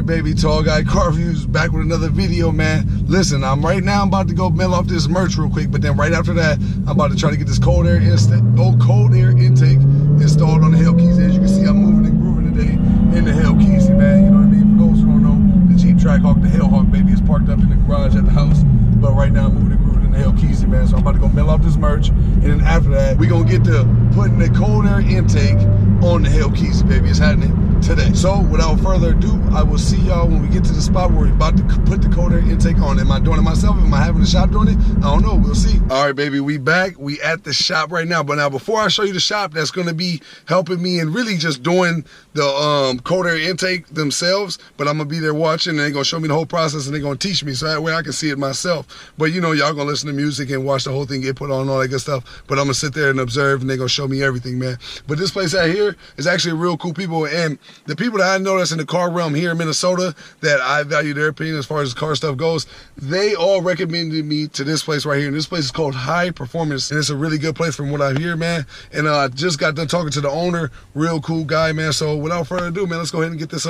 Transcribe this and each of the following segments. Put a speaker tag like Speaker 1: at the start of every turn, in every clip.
Speaker 1: Baby, Tall Guy Car Reviews back with another video, man. Listen, I'm about to go mail off this merch real quick, but then right after that, I'm about to try to get this cold air intake installed on the Hellcat. As you can see, I'm moving and grooving today in the Hellcat, man. You know what I mean? For those who don't know, the Jeep Trackhawk, the Hellhawk, baby, is parked up in the garage at the house. But right now, I'm moving and grooving in the Hellcat, man. So I'm about to go mail off this merch, and then after that, we gonna get to putting the cold air intake on the Hellcat, baby. It's happening today. So without further ado, I will see y'all when we get to the spot where we're about to put the cold air intake on. Am I doing it myself? Am I having the shop doing it? I don't know. We'll see. All right, baby, we back. We at the shop right now. But now before I show you the shop that's going to be helping me and really just doing the cold air intake themselves, but I'm going to be there watching, and they're going to show me the whole process, and they're going to teach me so that way I can see it myself. But you know, y'all going to listen to music and watch the whole thing get put on and all that good stuff. But I'm going to sit there and observe, and they're going to show me everything, man. But this place out here is actually real cool people, and the people that I know that's in the car realm here in Minnesota that I value their opinion as far as car stuff goes, they all recommended me to this place right here. And this place is called High Performance, and it's a really good place from what I hear, man. And I just got done talking to the owner, real cool guy, man. So without further ado, man, let's go ahead and get this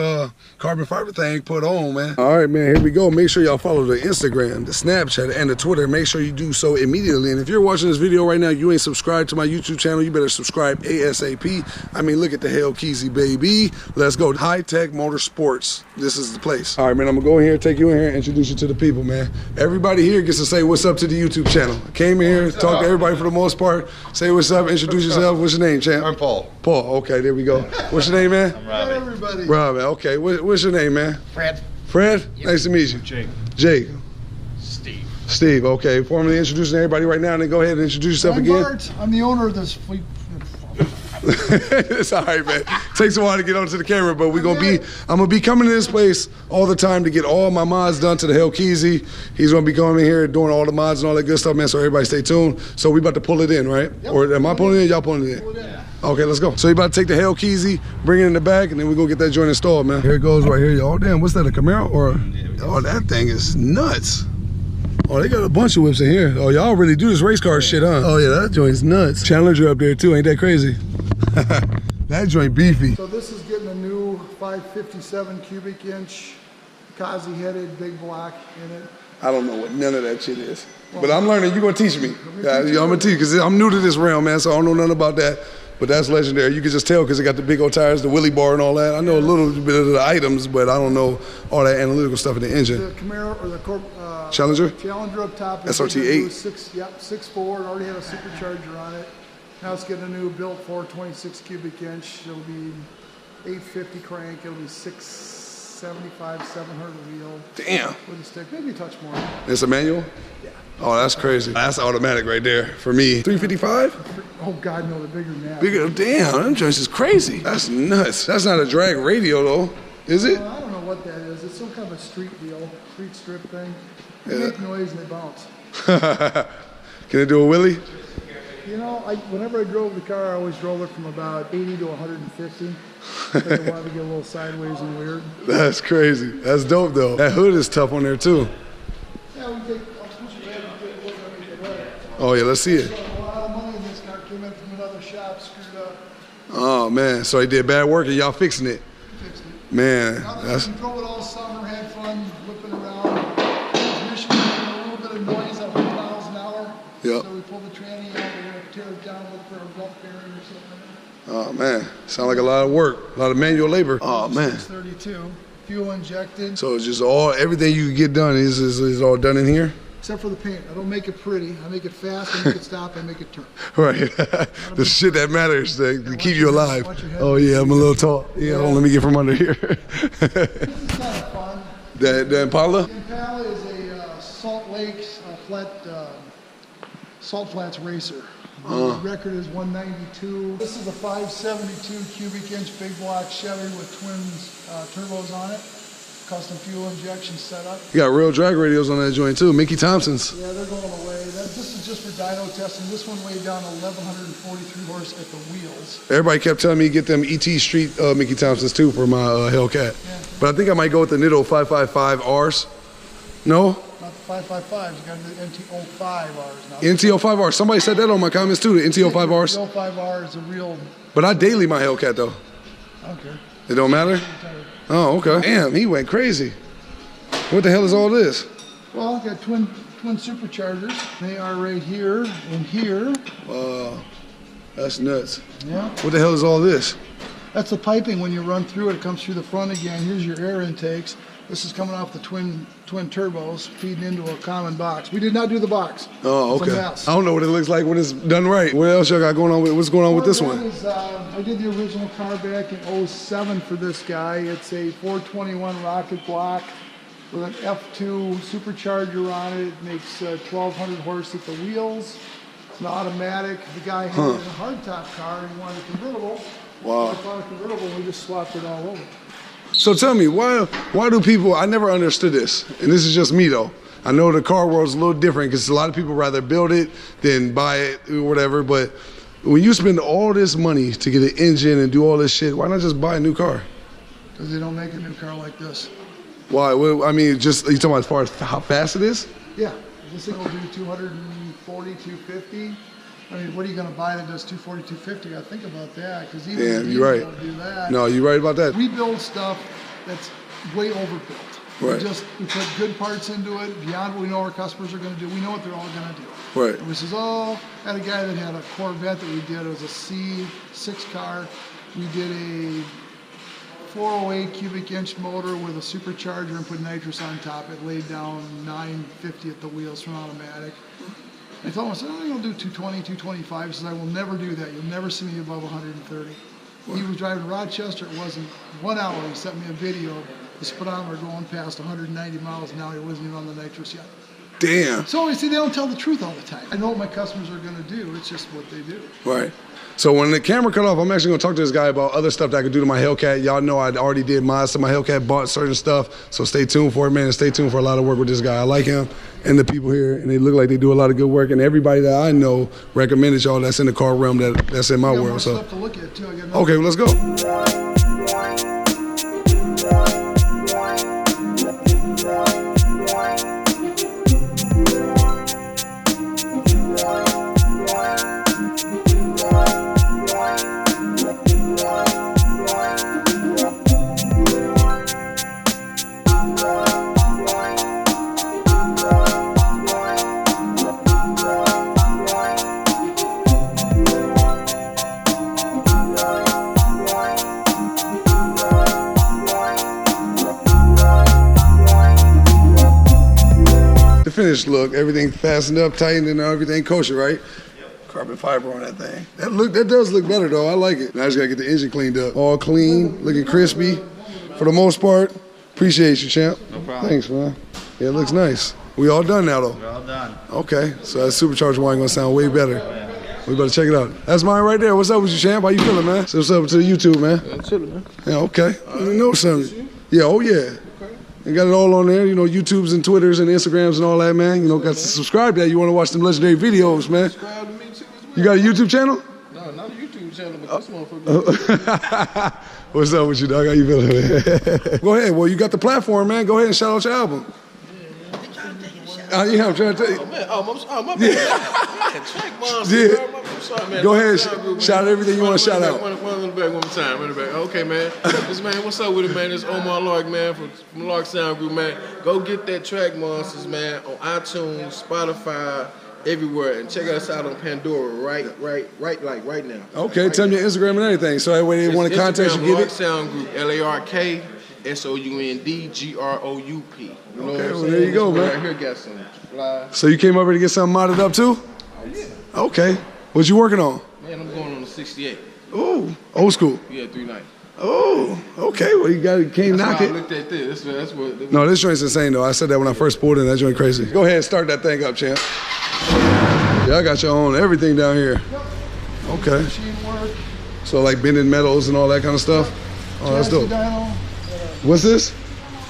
Speaker 1: carbon fiber thing put on, man. All right, man, here we go. Make sure y'all follow the Instagram, the Snapchat, and the Twitter. Make sure you do so immediately. And if you're watching this video right now, you ain't subscribed to my YouTube channel, you better subscribe ASAP. I mean, look at the Hellcat, baby. Let's go. High Tech Motorsports. This is the place. All right, man, I'm gonna go in here, take you in here, introduce you to the people, man. Everybody here gets to say what's up to the YouTube channel. I came in here, talk to everybody for the most part. Say what's up, introduce yourself. What's your name, champ?
Speaker 2: I'm Paul.
Speaker 1: Paul, okay, there we go. What's your name, man?
Speaker 2: I'm Robbie.
Speaker 3: Everybody.
Speaker 1: Robbie, okay. What's your name, man?
Speaker 3: Fred.
Speaker 1: Fred? Yep. Nice to meet you.
Speaker 2: Jake.
Speaker 1: Jake.
Speaker 3: Steve.
Speaker 1: Steve, okay. Formally introducing everybody right now, and then go ahead and introduce yourself
Speaker 3: I'm
Speaker 1: again.
Speaker 3: Barrett. I'm the owner of this fleet.
Speaker 1: It's all right, man. Takes a while to get onto the camera, but I'm gonna be coming to this place all the time to get all my mods done to the Hellcat. He's gonna be coming here doing all the mods and all that good stuff, man. So everybody stay tuned. So we about to pull it in, right? Yep. Or am I pulling it in? Y'all pulling it in? Yeah. Okay, let's go. So you about to take the Hellcat, bring it in the back, and then we gonna get that joint installed, man. Here it goes right here, y'all. Damn, what's that? A Camaro or? Oh, that thing is nuts. Oh, they got a bunch of whips in here. Oh, y'all really do this race car shit, huh? Oh yeah, that joint's nuts. Challenger up there too, ain't that crazy? That joint beefy.
Speaker 3: So this is getting a new 557 cubic inch Kazi headed big block in it.
Speaker 1: I don't know what none of that shit is. But I'm learning, you're gonna teach me. I'm gonna teach you, because I'm new to this realm, man, so I don't know nothing about that. But that's legendary. You can just tell because it got the big old tires, the wheelie bar and all that. I know a little bit of the items, but I don't know all that analytical stuff in the engine.
Speaker 3: The Camaro, or the
Speaker 1: Challenger?
Speaker 3: Challenger up top.
Speaker 1: SRT8.
Speaker 3: 6.4, it already had a supercharger on it. Now it's getting a new built for 26 cubic inch. It'll be 850 crank. It'll be 675, 700 wheel.
Speaker 1: Damn.
Speaker 3: With a stick, maybe a touch more.
Speaker 1: It's a manual?
Speaker 3: Yeah.
Speaker 1: Oh, that's crazy. That's automatic right there for me. 355?
Speaker 3: Oh God, no, the bigger than that.
Speaker 1: Bigger, damn, them joints is crazy. That's nuts. That's not a drag radio though, is it?
Speaker 3: I don't know what that is. It's some kind of a street wheel, street strip thing. They make noise and they bounce.
Speaker 1: Can it do a wheelie?
Speaker 3: You know, whenever I drove the car, I always drove it from about 80 to 150. Like I wanted to get a little sideways and weird.
Speaker 1: That's crazy. That's dope though. That hood is tough on there too.
Speaker 3: Yeah, I'll switch it back and get a look at it.
Speaker 1: Oh yeah, let's see it.
Speaker 3: A lot of money in this car came in from another shop, screwed up.
Speaker 1: Oh man, so he did bad work and y'all fixing it.
Speaker 3: Fixed it.
Speaker 1: Man,
Speaker 3: We drove it all summer, had fun, whipping around. Transmission making a little bit of noise at 100 miles an hour.
Speaker 1: Yep.
Speaker 3: So we pulled the tranny out, we're going to tear it down, look for a rough bearing or something.
Speaker 1: Oh man, sound like a lot of work, a lot of manual labor. Oh man.
Speaker 3: 632, fuel injected.
Speaker 1: So it's just everything you can get done is all done in here?
Speaker 3: Except for the paint. I don't make it pretty. I make it fast, I make it stop, I make it turn.
Speaker 1: Right. The shit that matters to keep you alive. Oh yeah, I'm a little tall. Yeah, hold on, let me get from under here.
Speaker 3: This is kind of fun.
Speaker 1: The Impala?
Speaker 3: The Impala is a Salt Lakes Salt Flats racer. The record is 192. This is a 572 cubic inch big block Chevy with twins turbos on it. custom fuel injection setup.
Speaker 1: You got real drag radios on that joint too. Mickey Thompson's.
Speaker 3: Yeah, they're going away. This is just for dyno testing. This one weighed down 1,143 horse at the wheels.
Speaker 1: Everybody kept telling me to get them ET Street Mickey Thompson's too for my Hellcat.
Speaker 3: Yeah.
Speaker 1: But I think I might go with the Nitto 555Rs. No?
Speaker 3: Not the 555s. You got the NT05Rs now.
Speaker 1: NT05R. Somebody said that on my comments too, the NT05Rs.
Speaker 3: The 05R is a real...
Speaker 1: But I daily my Hellcat though.
Speaker 3: I don't care.
Speaker 1: It don't matter? Oh, okay. Damn, he went crazy. What the hell is all this?
Speaker 3: Well, I got twin superchargers. They are right here and here.
Speaker 1: Wow, that's nuts.
Speaker 3: Yeah.
Speaker 1: What the hell is all this?
Speaker 3: That's the piping. When you run through it, it comes through the front again. Here's your air intakes. This is coming off the twin turbos, feeding into a common box. We did not do the box.
Speaker 1: Oh,
Speaker 3: It's a
Speaker 1: okay.
Speaker 3: mess.
Speaker 1: I don't know what it looks like when it's done right. What else y'all got going on with? What's going on with this one?
Speaker 3: I did the original car back in 07 for this guy. It's a 421 rocket block with an F2 supercharger on it. It makes 1,200 horse at the wheels. It's an automatic. The guy had a hardtop car and he wanted a convertible.
Speaker 1: Wow.
Speaker 3: I found a convertible and we just swapped it all over.
Speaker 1: So tell me, why do people, I never understood this, and this is just me though. I know the car world's a little different because a lot of people rather build it than buy it or whatever, but when you spend all this money to get an engine and do all this shit, why not just buy a new car?
Speaker 3: Because they don't make a new car like this.
Speaker 1: Why? Well, I mean, just, are you talking about as far as how fast it is?
Speaker 3: Yeah, this thing will do 240, 250. I mean, what are you going to buy that does 240, 250? I think about that, because even
Speaker 1: Damn,
Speaker 3: the
Speaker 1: you're right.
Speaker 3: don't do that.
Speaker 1: No, you're right about that.
Speaker 3: We build stuff that's way overbuilt.
Speaker 1: Right.
Speaker 3: We put good parts into it, beyond what we know our customers are going to do. We know what they're all going to do.
Speaker 1: Right.
Speaker 3: And this is all, I had a guy that had a Corvette that we did. It was a C6 car. We did a 408 cubic inch motor with a supercharger and put nitrous on top. It laid down 950 at the wheels from automatic. I told him, I said, I'm going to do 220, 225. He says, I will never do that. You'll never see me above 130. He was driving to Rochester. It wasn't 1 hour. He sent me a video of the speedometer going past 190 miles an hour. He wasn't even on the nitrous yet.
Speaker 1: Damn.
Speaker 3: So you see, they don't tell the truth all the time. I know what my customers are going to do. It's just what they do.
Speaker 1: Right. So when the camera cut off, I'm actually going to talk to this guy about other stuff that I could do to my Hellcat. Y'all know I already did mods to my Hellcat, bought certain stuff. So stay tuned for it, man. And stay tuned for a lot of work with this guy. I like him and the people here, and they look like they do a lot of good work. And everybody that I know recommended y'all that's in the car realm that's in my world.
Speaker 3: More
Speaker 1: So
Speaker 3: stuff to look at too.
Speaker 1: okay, well, let's go. Finished look, everything fastened up, tightened, and everything kosher, right? Yep. Carbon fiber on that thing. That does look better though. I like it. Now I just gotta get the engine cleaned up. All clean, looking crispy. For the most part, appreciate you, champ.
Speaker 2: No problem.
Speaker 1: Thanks, man. Yeah, it looks nice. We all done now though.
Speaker 2: We're all done.
Speaker 1: Okay, so that supercharged wine gonna sound way better. We better check it out. That's mine right there. What's up with you, champ? How you feeling, man? So what's up to the YouTube, man?
Speaker 2: Yeah, chilling, man.
Speaker 1: Yeah, okay. You know something. Yeah, oh yeah. You got it all on there, you know, YouTubes and Twitters and Instagrams and all that, man. You know, got to subscribe to that. You want to watch them legendary videos, man.
Speaker 2: Subscribe to me too as well.
Speaker 1: You got a YouTube channel?
Speaker 2: No, not a YouTube channel, but this motherfucker.
Speaker 1: What's up with you, dog? How you feeling, man? Go ahead. Well, you got the platform, man. Go ahead and shout out your album. Yeah, I'm trying to tell you.
Speaker 2: Oh, man. My bad. Man, Track Monster.
Speaker 1: Yeah.
Speaker 2: I'm sorry, man.
Speaker 1: Go ahead. Shout out everything you want to shout out.
Speaker 2: Run it back one more time. Run it back. Okay, man. This man, what's up with it, man? This Omar Lark, man, from Lark Sound Group, man. Go get that Track Monsters, man, on iTunes, Spotify, everywhere, and check us out on Pandora right now.
Speaker 1: Okay,
Speaker 2: right
Speaker 1: tell me
Speaker 2: now.
Speaker 1: your Instagram and everything. So that way they want to contact you, get
Speaker 2: Lark
Speaker 1: it.
Speaker 2: Sound Group, LARKSOUNDGROUP. You know
Speaker 1: Okay,
Speaker 2: what I'm
Speaker 1: well,
Speaker 2: saying?
Speaker 1: there you go, man.
Speaker 2: Right here got some fly.
Speaker 1: So you came over to get something modded up too?
Speaker 2: Oh, yeah.
Speaker 1: Okay. What you working on?
Speaker 2: Man, I'm going on the 68.
Speaker 1: Ooh, old school.
Speaker 2: Yeah, 390.
Speaker 1: Oh, okay. Well, you can't knock
Speaker 2: I
Speaker 1: it.
Speaker 2: looked at this. That's what.
Speaker 1: No, this joint's insane though. I said that when I first pulled in. That joint crazy. Go ahead and start that thing up, champ. Yeah, I got your own everything down here. Okay.
Speaker 3: Machine work.
Speaker 1: So like bending metals and all that kind of stuff. Oh, that's dope.
Speaker 3: Dyno,
Speaker 1: What's this?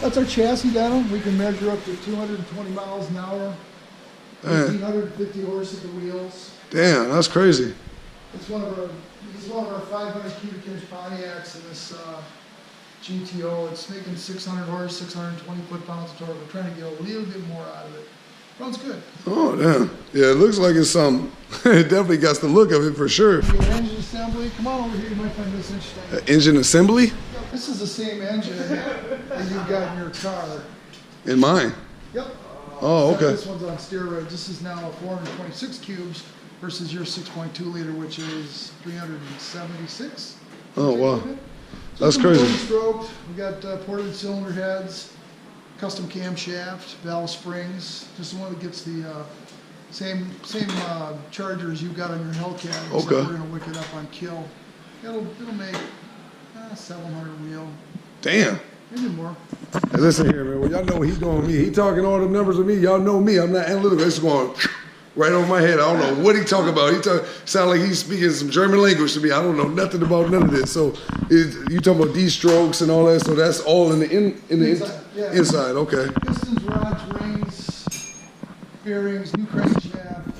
Speaker 3: That's our chassis dyno. We can measure up to 220 miles an hour, 1,850 horse at the wheels.
Speaker 1: Damn, that's crazy.
Speaker 3: It's one of our 500 cubic inch Pontiacs in this GTO. It's making 600 horse, 620 foot-pounds of torque. We're trying to get a little bit more out of it. Runs good.
Speaker 1: Oh, damn. Yeah, it looks like it's something. It definitely got the look of it for sure.
Speaker 3: The engine assembly. Come on over here. You might find this interesting.
Speaker 1: Engine assembly?
Speaker 3: This is the same engine that you've got in your car.
Speaker 1: In mine?
Speaker 3: Yep.
Speaker 1: Oh, okay.
Speaker 3: This one's on steroids. This is now 426 cubes versus your 6.2 liter, which is 376.
Speaker 1: Oh, wow. That's crazy.
Speaker 3: Stroked. We got ported cylinder heads, custom camshaft, valve springs. Just the one that gets the same chargers you've got on your Hellcat.
Speaker 1: Okay.
Speaker 3: We're gonna wick it up on kill. It'll make 700 wheel.
Speaker 1: Damn.
Speaker 3: Maybe more.
Speaker 1: Hey, listen here, man. Well, y'all know what he's doing with me. He talking all them numbers with me. Y'all know me. I'm not analytical. It's going right over my head. I don't know what he talking about. Sound like he's speaking some German language to me. I don't know nothing about none of this. So you talking about these strokes and all that. So that's all in the inside. Okay.
Speaker 3: Pistons, rods, rings, bearings, new crankshaft.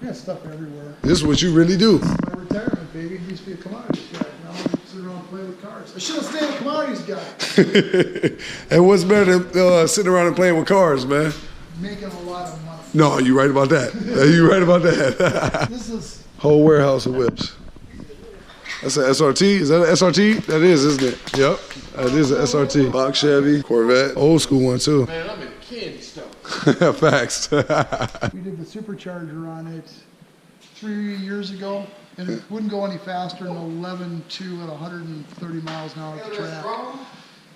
Speaker 3: We got stuff everywhere.
Speaker 1: This is what you really do.
Speaker 3: This is my retirement, baby. It used to be a commodities guy. Now I sit around and play with cars. I should have stayed a commodities guy.
Speaker 1: And what's better than sitting around and playing with cars, man?
Speaker 3: Making a lot of money.
Speaker 1: No, you right about that. You right about that.
Speaker 3: This is
Speaker 1: whole warehouse of whips. That's an SRT? Is that an SRT? That is, isn't it? Yep. That is an SRT. Box Chevy, Corvette, old school one too.
Speaker 2: Man, I'm in the candy store.
Speaker 1: Facts.
Speaker 3: we did the supercharger on it 3 years ago, and it wouldn't go any faster than 11.2 at 130 miles an hour at the track.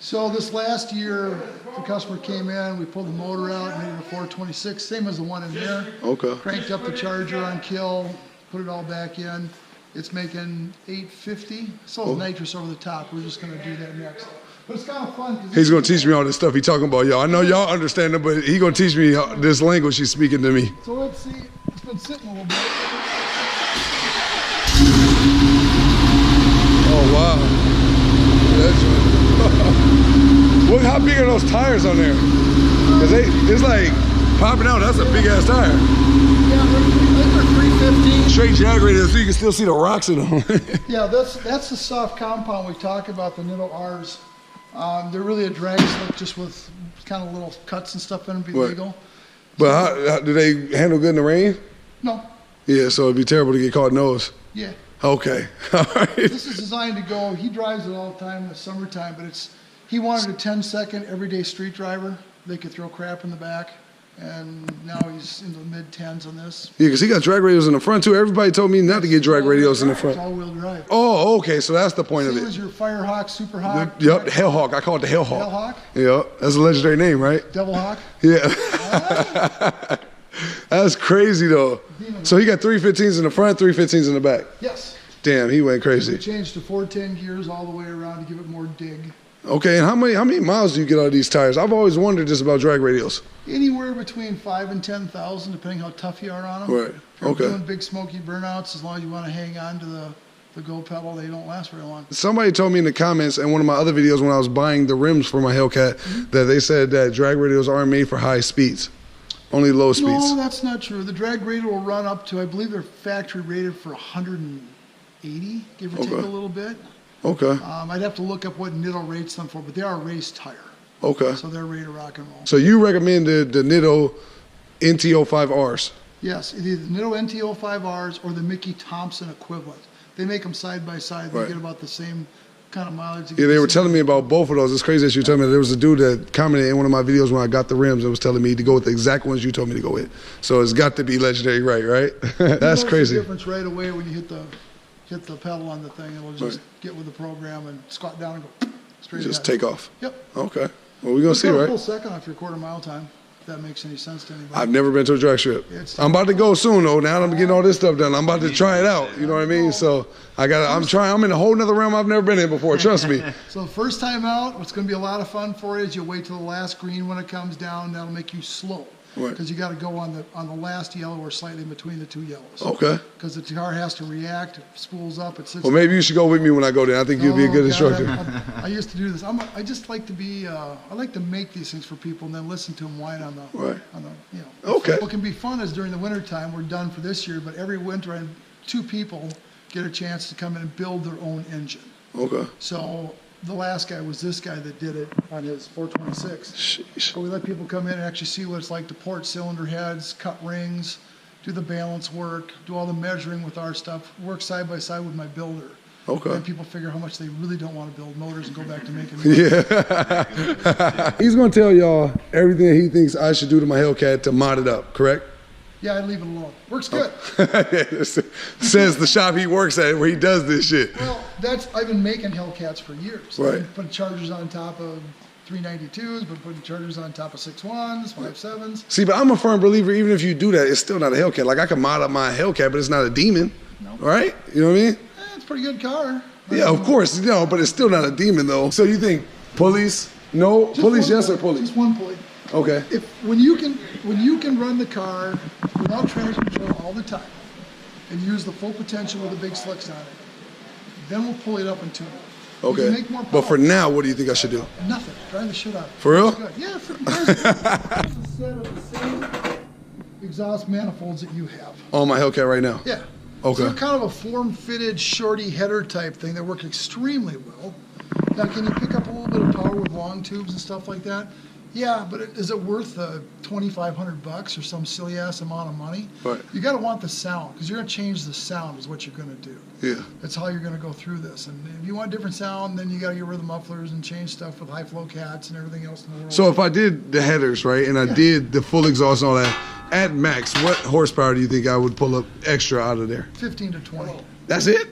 Speaker 3: So this last year, the customer came in, we pulled the motor out, made it a 426, same as the one in there.
Speaker 1: Okay.
Speaker 3: Cranked up the charger on kill, put it all back in. It's making 850. So nitrous over the top. We're just gonna do that next. But it's kind of fun.
Speaker 1: He's gonna teach me all this stuff he talking about, y'all. I know y'all understand it, but he gonna teach me this language he's speaking to me.
Speaker 3: So let's see. It's been sitting a little bit.
Speaker 1: Oh wow. What? How big are those tires on there? Cause it's like popping out. That's a big ass tire.
Speaker 3: Yeah, they're 315.
Speaker 1: Straight jag radiator, so you can still see the rocks in them.
Speaker 3: Yeah, that's the soft compound we talk about, the Nitto R's. They're really a drag slip, just with kind of little cuts and stuff in them, be legal.
Speaker 1: But how do they handle good in the rain?
Speaker 3: No.
Speaker 1: Yeah, so it'd be terrible to get caught nose.
Speaker 3: Yeah.
Speaker 1: Okay. All right.
Speaker 3: This is designed to go. He drives it all the time in the summertime, but he wanted a 10-second everyday street driver. They could throw crap in the back. And now he's in the mid-10s on this.
Speaker 1: Yeah, because he got drag radios in the front too. Everybody told me not to get drag radios in the front.
Speaker 3: It's all-wheel drive.
Speaker 1: Oh, okay, so that's the point of it.
Speaker 3: Same as your Firehawk, Superhawk.
Speaker 1: Yep, Hellhawk. I call it the Hellhawk.
Speaker 3: Hellhawk?
Speaker 1: Yep, that's a legendary name, right?
Speaker 3: Devil Hawk?
Speaker 1: Yeah. That's crazy though. So he got 315s in the front, 315s in the back.
Speaker 3: Yes.
Speaker 1: Damn, he went crazy.
Speaker 3: We changed to 410 gears all the way around to give it more dig.
Speaker 1: Okay, and how many miles do you get out of these tires? I've always wondered this about drag radios.
Speaker 3: Anywhere between 5,000 and 10,000, depending how tough you are on them.
Speaker 1: Right.
Speaker 3: If you're
Speaker 1: Okay.
Speaker 3: doing big smoky burnouts, as long as you want to hang on to the go pedal, they don't last very long.
Speaker 1: Somebody told me in the comments in one of my other videos when I was buying the rims for my Hellcat that they said that drag radios aren't made for high speeds, only low speeds.
Speaker 3: No, that's not true. The drag radiator will run up to, I believe they're factory rated for 180, give or take a little bit.
Speaker 1: Okay.
Speaker 3: I'd have to look up what Nitto rates them for, but they are a race tire.
Speaker 1: Okay.
Speaker 3: So they're ready to rock and roll.
Speaker 1: So you recommend the Nitto NT05Rs?
Speaker 3: Yes, either the Nitto NT05Rs or the Mickey Thompson equivalent. They make them side by side. They
Speaker 1: Right.
Speaker 3: get about the same kind of mileage.
Speaker 1: Yeah, they were telling me about both of those. It's crazy that you told me that there was a dude that commented in one of my videos when I got the rims and was telling me to go with the exact ones you told me to go with. So it's got to be legendary, right? That's crazy.
Speaker 3: The difference right away when you hit the pedal on the thing. It'll just get with the program and squat down and go straight
Speaker 1: Just
Speaker 3: ahead.
Speaker 1: take off.
Speaker 3: Yep.
Speaker 1: Okay. Well, we're going to see,
Speaker 3: A
Speaker 1: right?
Speaker 3: full second off your quarter-mile time, if that makes any sense to anybody.
Speaker 1: I've never been to a drag strip.
Speaker 3: Yeah, it's
Speaker 1: I'm about to go soon, though. Now I'm getting all this stuff done. I'm about to try it out. You know what I mean? So I'm in a whole nother realm I've never been in before. Trust me.
Speaker 3: So the first time out, what's going to be a lot of fun for you is you'll wait till the last green when it comes down. That'll make you slow.
Speaker 1: Right.
Speaker 3: Because you got to go on the last yellow or slightly in between the two yellows.
Speaker 1: Okay.
Speaker 3: Because the car has to react, it spools up at 6.
Speaker 1: Well, maybe you should go with me when I go there. I think you'll be a good instructor.
Speaker 3: I used to do this. I just like to be. I like to make these things for people and then listen to them whine on the.
Speaker 1: Right.
Speaker 3: On the, you know.
Speaker 1: Okay.
Speaker 3: What can be fun is during the winter time. We're done for this year, but every winter, and 2 people get a chance to come in and build their own engine.
Speaker 1: Okay.
Speaker 3: So the last guy was this guy that did it on his 426.
Speaker 1: Sheesh.
Speaker 3: So we let people come in and actually see what it's like to port cylinder heads, cut rings, do the balance work, do all the measuring with our stuff, work side by side with my builder.
Speaker 1: Okay.
Speaker 3: And people figure how much they really don't want to build motors and go back to making
Speaker 1: Yeah. He's going to tell y'all everything he thinks I should do to my Hellcat to mod it up, correct?
Speaker 3: Yeah, I'd leave it alone. Works good.
Speaker 1: Says the shop he works at where he does this shit.
Speaker 3: Well, I've been making Hellcats for years.
Speaker 1: Right.
Speaker 3: I've been putting chargers on top of 392s, been putting chargers on top of 6.1s, 5.7s.
Speaker 1: See, but I'm a firm believer, even if you do that, it's still not a Hellcat. Like, I can mod up my Hellcat, but it's not a demon.
Speaker 3: No.
Speaker 1: Right? You know what I mean?
Speaker 3: It's a pretty good car.
Speaker 1: Yeah, of course, you know, but it's still not a demon, though. So you think pulleys? No?
Speaker 3: Just
Speaker 1: Pulleys,
Speaker 3: one
Speaker 1: yes,
Speaker 3: pulley,
Speaker 1: or pulleys?
Speaker 3: Just one pulley.
Speaker 1: Okay.
Speaker 3: When you can run the car without traction control all the time and use the full potential with the big slicks on it, then we'll pull it up and tune it. You can
Speaker 1: Okay.
Speaker 3: make more power.
Speaker 1: But for now, what do you think I should do?
Speaker 3: Nothing. Drive the shit out of it.
Speaker 1: For real?
Speaker 3: It's good. Yeah. There's a set of the same exhaust manifolds that you have.
Speaker 1: On my Hellcat right now?
Speaker 3: Yeah.
Speaker 1: Okay.
Speaker 3: So they're kind of a form-fitted, shorty header type thing that work extremely well. Now, can you pick up a little bit of power with long tubes and stuff like that? Yeah, but is it worth $2,500 or some silly ass amount of money?
Speaker 1: Right.
Speaker 3: You got to want the sound because you're going to change the sound is what you're going to do.
Speaker 1: Yeah.
Speaker 3: That's how you're going to go through this. And if you want different sound, then you got to get rid of the mufflers and change stuff with high flow cats and everything else in the world.
Speaker 1: So if I did the headers, right, and I did the full exhaust and all that, at max, what horsepower do you think I would pull up extra out of there?
Speaker 3: 15 to 20.
Speaker 1: That's it?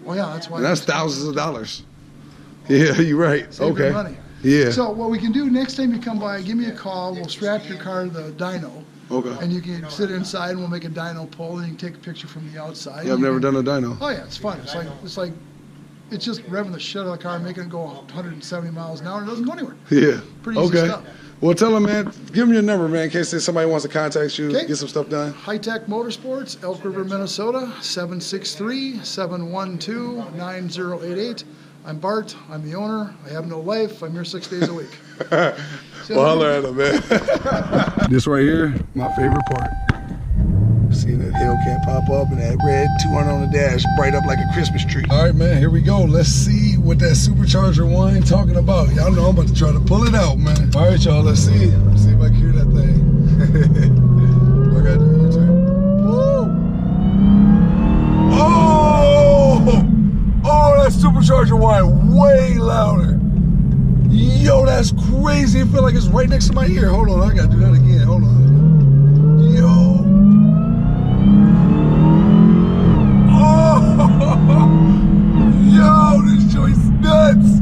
Speaker 3: Well, yeah, that's why.
Speaker 1: And that's thousands of dollars. Yeah, you're right.
Speaker 3: Save your
Speaker 1: Okay.
Speaker 3: money.
Speaker 1: Yeah.
Speaker 3: So what we can do next time you come by, give me a call. We'll strap your car to the dyno.
Speaker 1: Okay.
Speaker 3: And you can sit inside and we'll make a dyno pull and you can take a picture from the outside.
Speaker 1: Yeah, I've never done a dyno.
Speaker 3: Oh yeah, it's fun. It's just revving the shit out of the car, making it go 170 miles an hour and it doesn't go anywhere.
Speaker 1: Yeah.
Speaker 3: Pretty easy
Speaker 1: Okay.
Speaker 3: stuff.
Speaker 1: Well, tell them, man, give them your number, man, in case somebody wants to contact you,
Speaker 3: Okay.
Speaker 1: get some stuff done.
Speaker 3: High Tech Motorsports, Elk River, Minnesota, 763-712-9088. I'm Bart. I'm the owner. I have no life. I'm here 6 days a week.
Speaker 1: Well, holler at them, man. This right here, my favorite part. Seeing that Hellcat pop up and that red 200 on the dash, bright up like a Christmas tree. All right, man, here we go. Let's see what that supercharger wine talking about. Y'all know I'm about to try to pull it out, man. All right, y'all, let's see. Let's see if I can hear that thing. I gotta do a U-turn. Woo! Oh! Oh, that supercharger wine way louder. Yo, that's crazy. It feel like it's right next to my ear. Hold on, I gotta do that again. Hold on. Yo. Oh, yo, this joint's nuts.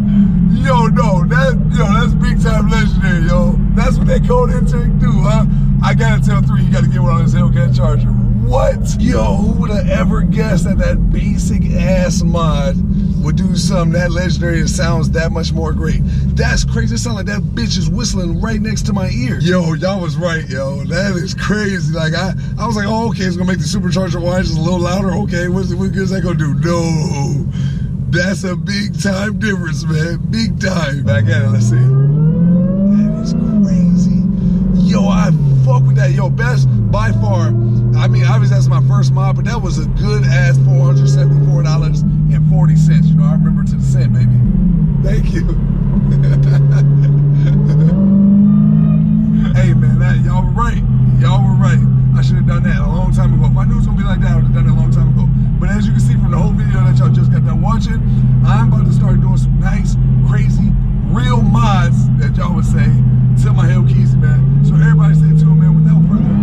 Speaker 1: Yo, no, that's big time legendary, yo. That's what that code entering do, huh? I gotta tell 3, you gotta get one on this Hellcat charger. What? Yo, who would have ever guessed that that basic ass mod would do something that legendary and sounds that much more great? That's crazy. It sounds like that bitch is whistling right next to my ear. Yo, y'all was right, yo. That is crazy. Like, I was like, oh, okay, it's gonna make the supercharger wine just a little louder. Okay, what good is that gonna do? No. That's a big time difference, man. Big time. Back at it, let's see. That is crazy. Yo, I fuck with that. Yo, best by far. I mean, obviously that's my first mod, but that was a good ass $474.40. You know, I remember to the cent, baby. Thank you. Hey, man, y'all were right. Y'all were right. I should have done that a long time ago. If I knew it was gonna be like that, I would have done it a long time ago. But as you can see from the whole video that y'all just got done watching, I'm about to start doing some nice, crazy, real mods that y'all would say to my Hellcat, man. So everybody stay tuned, man. Without further ado,